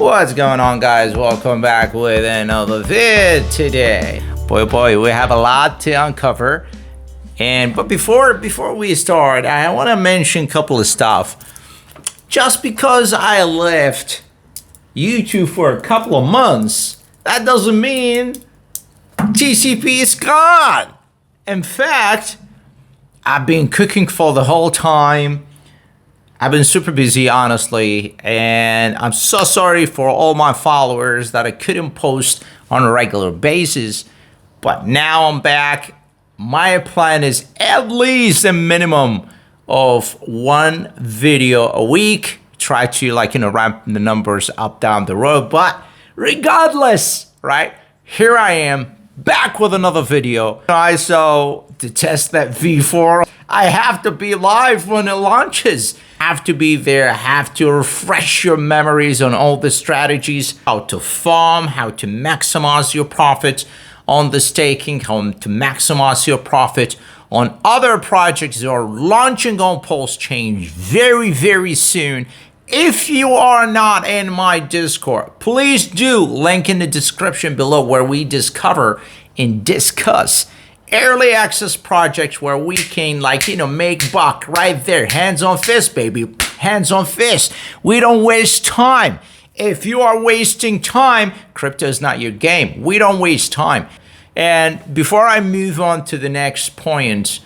What's going on, guys? Welcome back with another vid today. Boy, we have a lot to uncover. But before we start, I want to mention a couple of stuff. Just because I left YouTube for a couple of months, that doesn't mean TCP is gone. In fact, I've been cooking for the whole time. I've been super busy, honestly, and I'm so sorry for all my followers that I couldn't post on a regular basis. But now I'm back. My plan is at least a minimum of one video a week. Try to ramp the numbers up down the road. But regardless, right? Here I am back with another video. So to test that V4, I have to be live when it launches. Have to be there, have to refresh your memories on all the strategies, how to farm, how to maximize your profits on the staking, how to maximize your profit on other projects that are launching on PulseChain very, very soon. If you are not in my Discord, please do, link in the description below, where we discover and discuss early access projects where we can make buck right there. Hands on fist, baby. Hands on fist. We don't waste time. If you are wasting time, crypto is not your game. We don't waste time. And before I move on to the next point,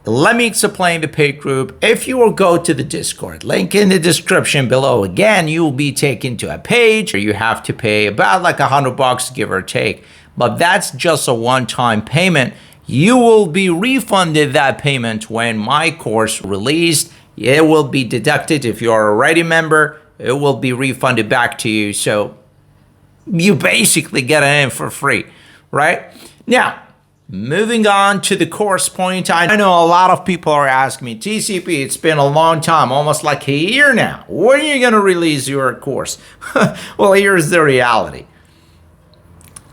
let me explain the paid group. If you will go to the Discord, link in the description below. Again, you will be taken to a page where you have to pay about $100, give or take. But that's just a one-time payment. You will be refunded that payment when my course released. It will be deducted. If you're already a member, it will be refunded back to you. So you basically get it in for free, right? Now, moving on to the course point. I know a lot of people are asking me, TCP, it's been a long time, almost like a year now. When are you going to release your course? Well, here's the reality.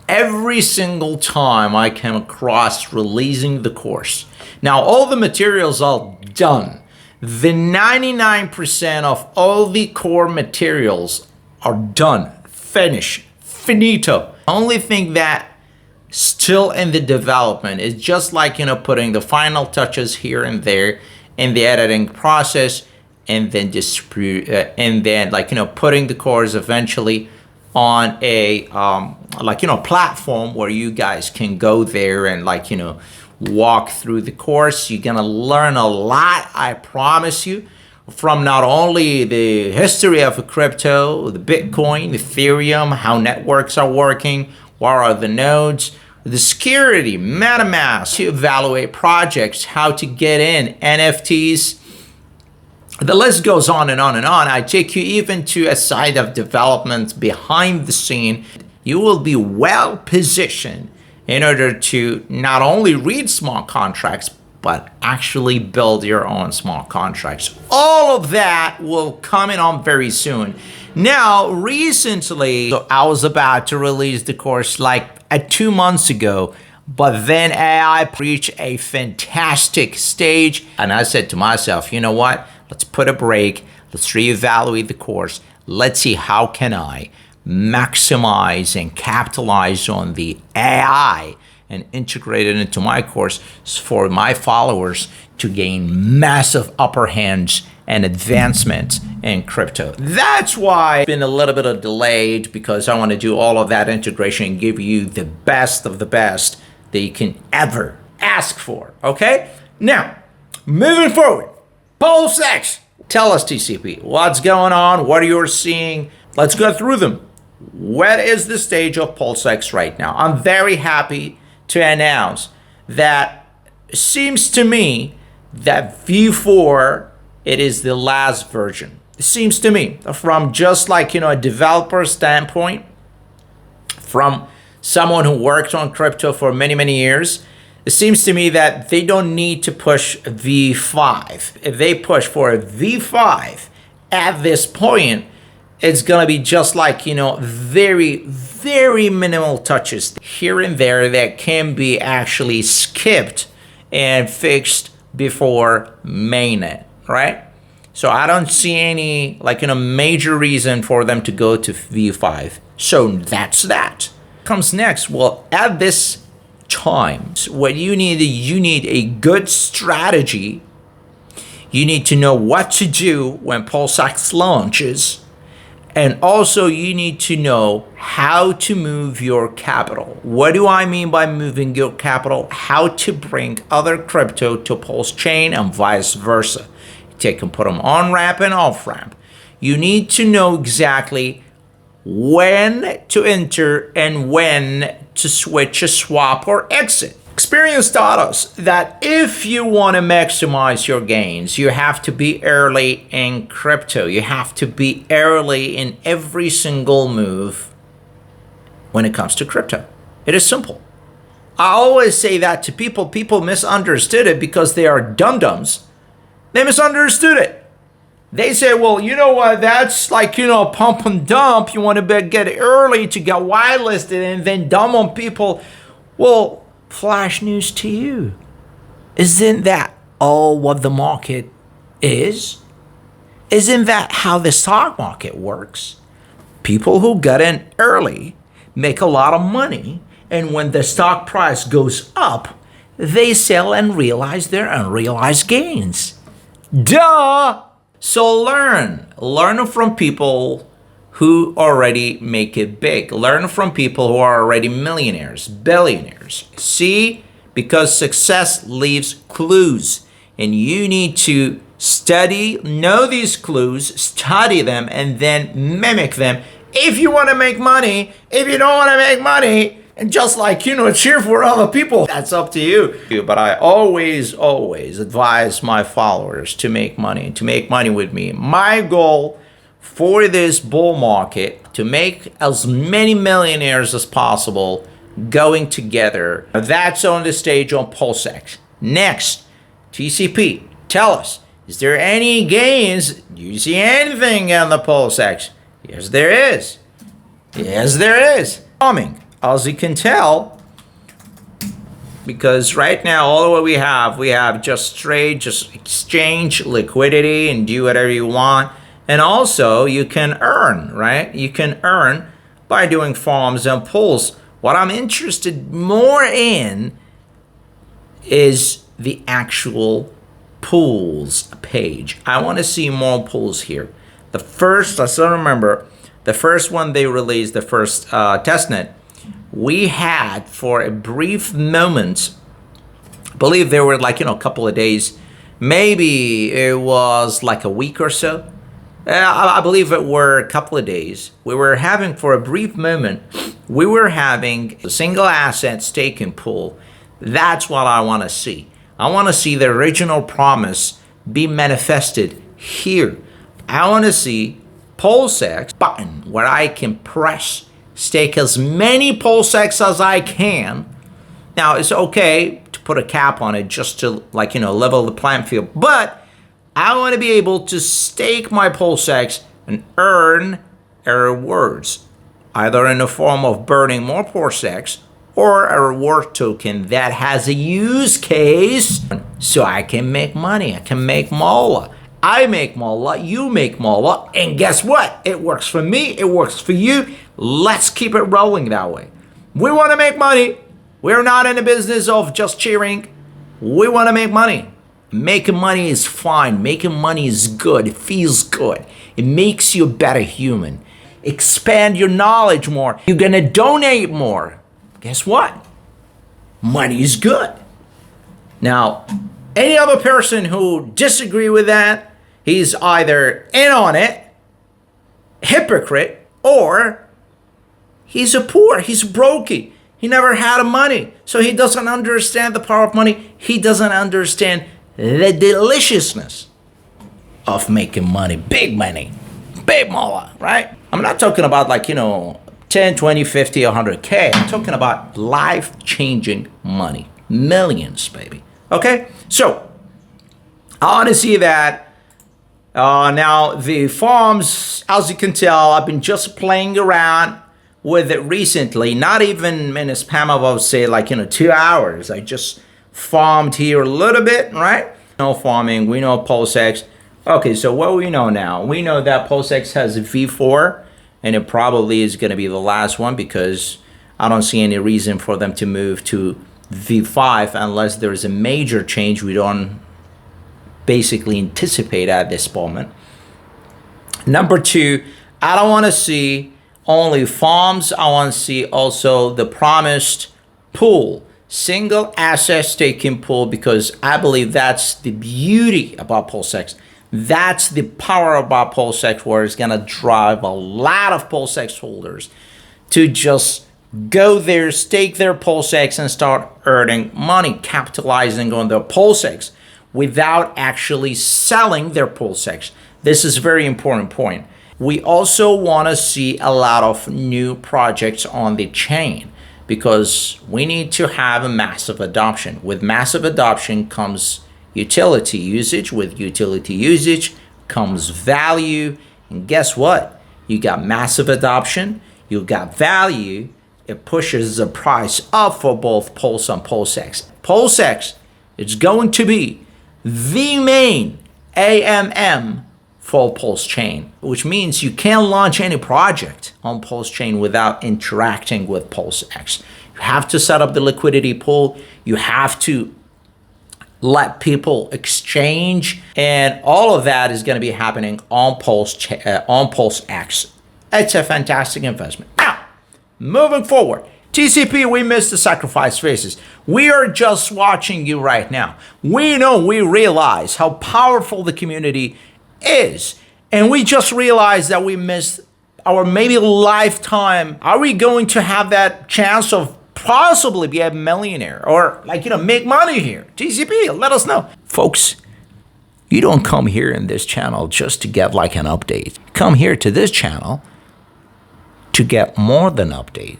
Every single time I came across releasing the course. Now, all the materials are done. The 99% of all the core materials are done, finished, finito. The only thing that still in the development is just putting the final touches here and there in the editing process, and then putting the course eventually on a platform where you guys can go there and walk through the course. You're gonna learn a lot, I promise you, from not only the history of crypto, the Bitcoin, Ethereum, how networks are working, what are the nodes, the security, MetaMask, to evaluate projects, how to get in, NFTs. The list goes on and on and on. I take you even to a side of development behind the scene. You will be well positioned in order to not only read smart contracts, but actually build your own smart contracts. All of that will come in on very soon. Now, recently, I was about to release the course 2 months ago, but then AI reached a fantastic stage, and I said to myself, you know what? Let's put a break. Let's reevaluate the course. Let's see how can I maximize and capitalize on the AI and integrate it into my course for my followers to gain massive upper hands and advancement in crypto. That's why it's been a little bit of delayed, because I want to do all of that integration and give you the best of the best that you can ever ask for, okay? Now, moving forward, PulseX. Tell us, TCP, what's going on? What are you seeing? Let's go through them. What is the stage of PulseX right now? I'm very happy to announce that it seems to me that V4, it is the last version. It seems to me, from just a developer standpoint, from someone who worked on crypto for many, many years, it seems to me that they don't need to push V5. If they push for a V5 at this point, it's going to be just very, very minimal touches here and there that can be actually skipped and fixed before mainnet, right? So I don't see any major reason for them to go to V5. So that's that. Comes next. Well, at this time, what you need a good strategy. You need to know what to do when PulseX launches. And also you need to know how to move your capital. What do I mean by moving your capital? How to bring other crypto to PulseChain and vice versa. Take and put them on ramp and off ramp. You need to know exactly when to enter and when to switch a swap or exit. Experience taught us that if you want to maximize your gains, you have to be early in crypto. You have to be early in every single move when it comes to crypto. It is simple. I always say that to people. People misunderstood it because they are dum-dums. They misunderstood it. They say, well, you know what? That's pump and dump. You want to get early to get whitelisted and then dump on people. Well, flash news to you. Isn't that all what the market is? Isn't that how the stock market works? People who get in early make a lot of money, and when the stock price goes up, they sell and realize their unrealized gains. Duh! So learn from people who already make it big. Learn from people who are already millionaires, billionaires. See, because success leaves clues, and you need to study, know these clues, study them, and then mimic them. If you want to make money, if you don't want to make money, and just cheer for other people, that's up to you. But I always advise my followers to make money with me. My goal for this bull market, to make as many millionaires as possible going together. That's on the stage on PulseX. Next, TCP, tell us, is there any gains? Do you see anything on the PulseX? Yes, there is. Yes, there is. Coming, as you can tell, because right now all what we have just trade, just exchange liquidity and do whatever you want. And also you can earn, right? You can earn by doing farms and pulls. What I'm interested more in is the actual pools page. I want to see more pools here. The first, I still remember, the first one they released, the first testnet, we had for a brief moment, I believe there were a couple of days, maybe it was like a week or so. I believe it were a couple of days. We were having, for a brief moment, we were having a single asset staking pool. That's what I want to see. I want to see the original promise be manifested here. I want to see PulseX button where I can press, stake as many PulseX as I can. Now, it's okay to put a cap on it just to level the playing field, but I want to be able to stake my PulseX and earn rewards, either in the form of burning more PulseX or a reward token that has a use case so I can make money. I can make moolah. I make moolah, you make moolah, and guess what? It works for me, it works for you. Let's keep it rolling that way. We want to make money. We're not in the business of just cheering. We want to make money. Making money is fine. Making money is good. It feels good. It makes you a better human. Expand your knowledge more. You're going to donate more. Guess what? Money is good. Now, any other person who disagree with that, he's either in on it, hypocrite, or he's a poor, he's brokey. He never had money, so he doesn't understand the power of money. He doesn't understand the deliciousness of making money, big moolah, right? I'm not talking about 10, 20, 50, 100K. I'm talking about life-changing money, millions, baby. Okay, so I want to see that. Now the farms, as you can tell, I've been just playing around with it recently, not even in a span of, I would say, 2 hours. I just farmed here a little bit, right? No farming, we know PulseX. Okay, so what we know now, we know that PulseX has a V4, and it probably is going to be the last one because I don't see any reason for them to move to V5 unless there's a major change we don't basically anticipate at this moment. Number two, I don't want to see only farms. I want to see also the promised pool, single asset staking pool, because I believe that's the beauty about PulseX. That's the power about PulseX, where it's going to drive a lot of PulseX holders to just go there, stake their PulseX, and start earning money, capitalizing on their PulseX without actually selling their PulseX. This is a very important point. We also want to see a lot of new projects on the chain because we need to have a massive adoption. With massive adoption comes utility usage. With utility usage comes value. And guess what? You got massive adoption, you got value. It pushes the price up for both Pulse and PulseX. PulseX is going to be the main AMM for PulseChain, which means you can't launch any project on PulseChain without interacting with PulseX. You have to set up the liquidity pool. You have to let people exchange, and all of that is going to be happening on PulseX. It's a fantastic investment. Now, moving forward, TCP, we missed the sacrifice phases. We are just watching you right now. We know, we realize how powerful the community is. And we just realized that we missed our maybe lifetime. Are we going to have that chance of possibly be a millionaire or make money here? TCP, let us know. Folks, you don't come here in this channel just to get an update. Come here to this channel to get more than update,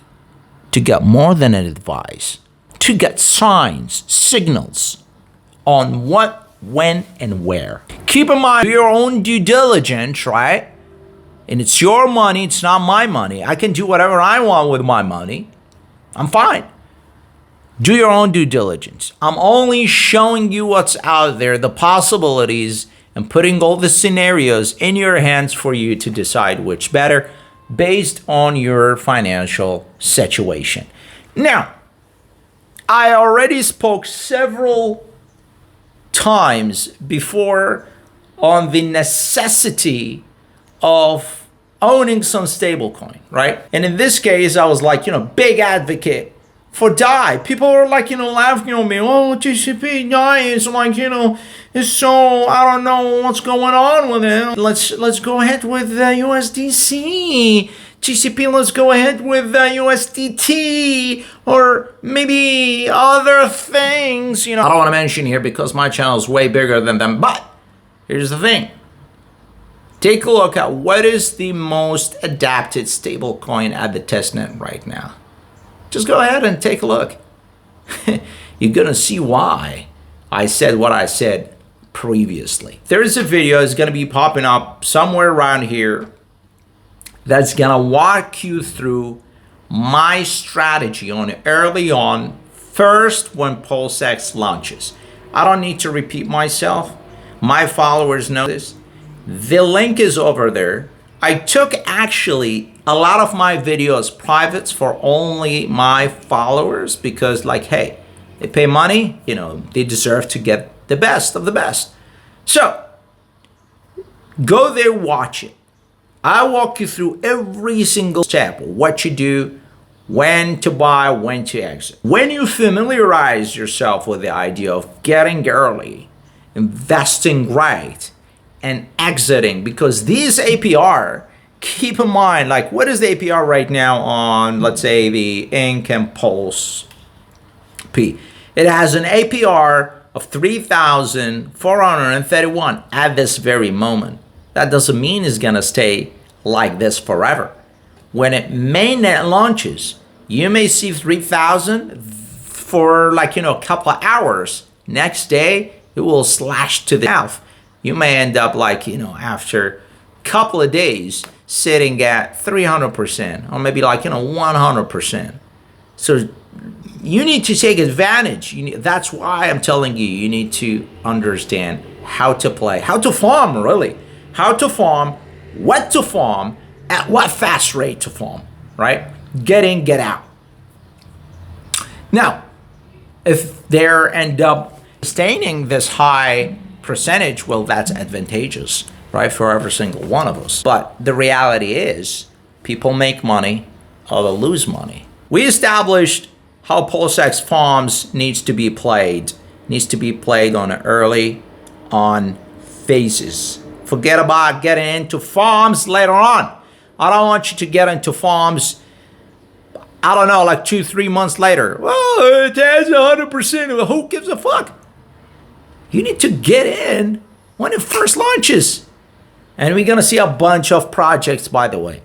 to get more than an advice, to get signs, signals on what, when, and where. Keep in mind, do your own due diligence, right? And it's your money, it's not my money. I can do whatever I want with my money. I'm fine. Do your own due diligence. I'm only showing you what's out there, the possibilities, and putting all the scenarios in your hands for you to decide which better based on your financial situation. Now, I already spoke several times before on the necessity of owning some stablecoin, right? And in this case, I was big advocate for DAI. People are laughing at me. Oh, TCP DAI is it's so, I don't know what's going on with it. Let's go ahead with USDC. TCP, let's go ahead with USDT or maybe other things. I don't want to mention here because my channel is way bigger than them. But here's the thing. Take a look at what is the most adapted stablecoin at the testnet right now. Just go ahead and take a look. You're going to see why I said what I said previously. There is a video that's going to be popping up somewhere around here that's going to walk you through my strategy on it early on, first when PulseX launches. I don't need to repeat myself. My followers know this. The link is over there. I took actually a lot of my videos privates for only my followers because hey, they pay money, they deserve to get the best of the best. So go there, watch it. I walk you through every single step, what you do, when to buy, when to exit. When you familiarize yourself with the idea of getting early, investing right, and exiting, because these APR, keep in mind, what is the APR right now on, let's say, the Ink and Pulse P? It has an APR of 3,431 at this very moment. That doesn't mean it's gonna stay like this forever. When it mainnet launches, you may see 3,000 for a couple of hours. Next day, it will slash to the half. You may end up after a couple of days sitting at 300% or maybe 100%. So you need to take advantage. That's why I'm telling you, you need to understand how to play, how to farm, really. How to farm, what to farm, at what fast rate to farm, right? Get in, get out. Now, if they end up sustaining this high percentage, well, that's advantageous, right, for every single one of us. But the reality is, people make money or they lose money. We established how PulseX farms needs to be played on early on phases. Forget about getting into farms later on. I don't want you to get into farms, I don't know, like 2-3 months later. Well, it has 100%. Who gives a fuck? You need to get in when it first launches. And we're going to see a bunch of projects, by the way.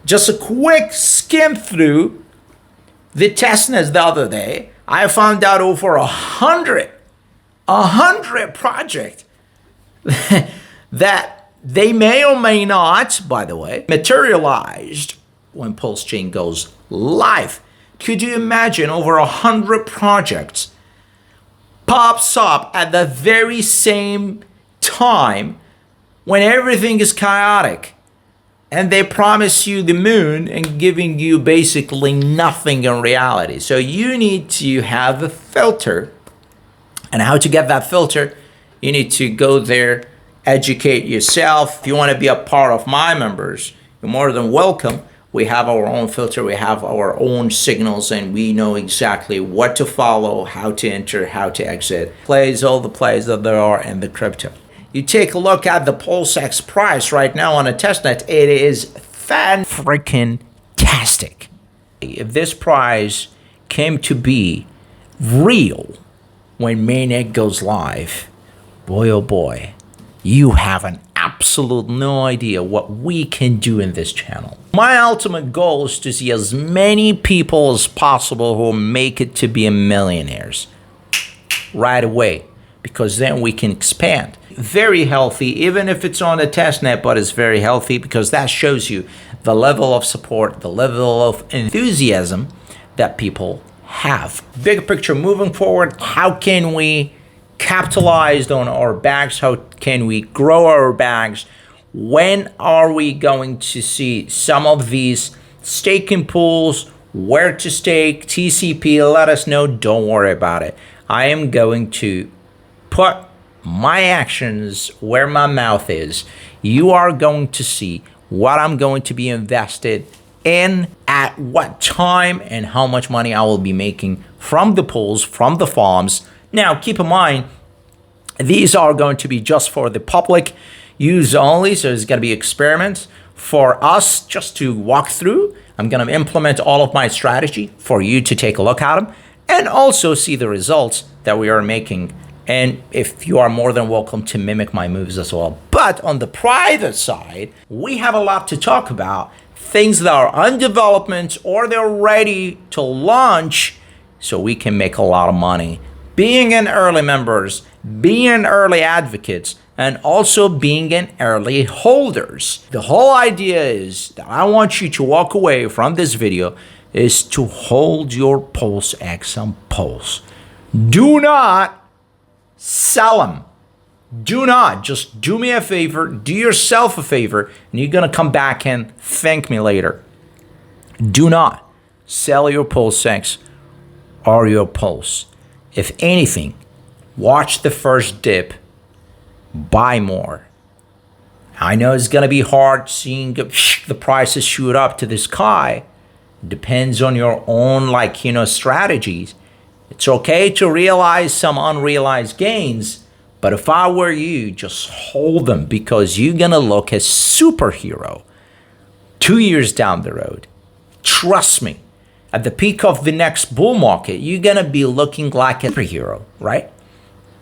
Just a quick skim through the testnets the other day. I found out over 100 projects that they may or may not, by the way, materialized when PulseChain goes live. Could you imagine over 100 projects pops up at the very same time when everything is chaotic and they promise you the moon and giving you basically nothing in reality? So you need to have a filter. And how to get that filter? You need to go there, educate yourself. If you want to be a part of my members, you're more than welcome. We have our own filter, we have our own signals, and we know exactly what to follow, how to enter, how to exit. All the plays that there are in the crypto. You take a look at the PulseX price right now on a testnet, it is fan-freaking-tastic. If this price came to be real when mainnet goes live, boy oh boy, you have an absolute no idea what we can do in this channel. My ultimate goal is to see as many people as possible who make it to be millionaires right away, because then we can expand. Very healthy, even if it's on a testnet, but it's very healthy because that shows you the level of support, the level of enthusiasm that people have. Big picture moving forward, how can we capitalize on our bags? How can we grow our bags? When are we going to see some of these staking pools? Where to stake? TCP, let us know. Don't worry about it. I am going to put my actions where my mouth is. You are going to see what I'm going to be invested in, at what time, and how much money I will be making from the pools, from the farms. Now, keep in mind, these are going to be just for the public use only, so it's going to be experiments for us just to walk through. I'm going to implement all of my strategy for you to take a look at them and also see the results that we are making. And if you are more than welcome to mimic my moves as well. But on the private side, we have a lot to talk about. Things that are on development or they're ready to launch so we can make a lot of money. Being an early members, being an early advocates, and also being an early holders. The whole idea is that I want you to walk away from this video is to hold your PulseX on Pulse. Do not sell them. Do not. Just do me a favor, do yourself a favor, and you're going to come back and thank me later. Do not sell your PulseX or your Pulse. If anything, watch the first dip, buy more. I know it's going to be hard seeing the prices shoot up to the sky. Depends on your own, strategies. It's okay to realize some unrealized gains, but if I were you, just hold them, because you're going to look as superhero 2 years down the road. Trust me. At the peak of the next bull market, you're going to be looking like a superhero, right?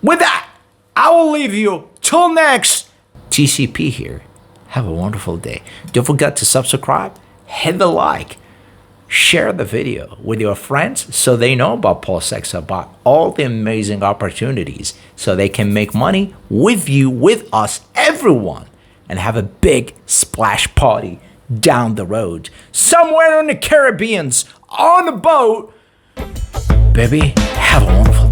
With that, I will leave you till next. TCP here. Have a wonderful day. Don't forget to subscribe, hit the like, share the video with your friends so they know about PulseX, about all the amazing opportunities, so they can make money with you, with us, everyone, and have a big splash party down the road, somewhere in the Caribbean, on a boat. Baby, have a wonderful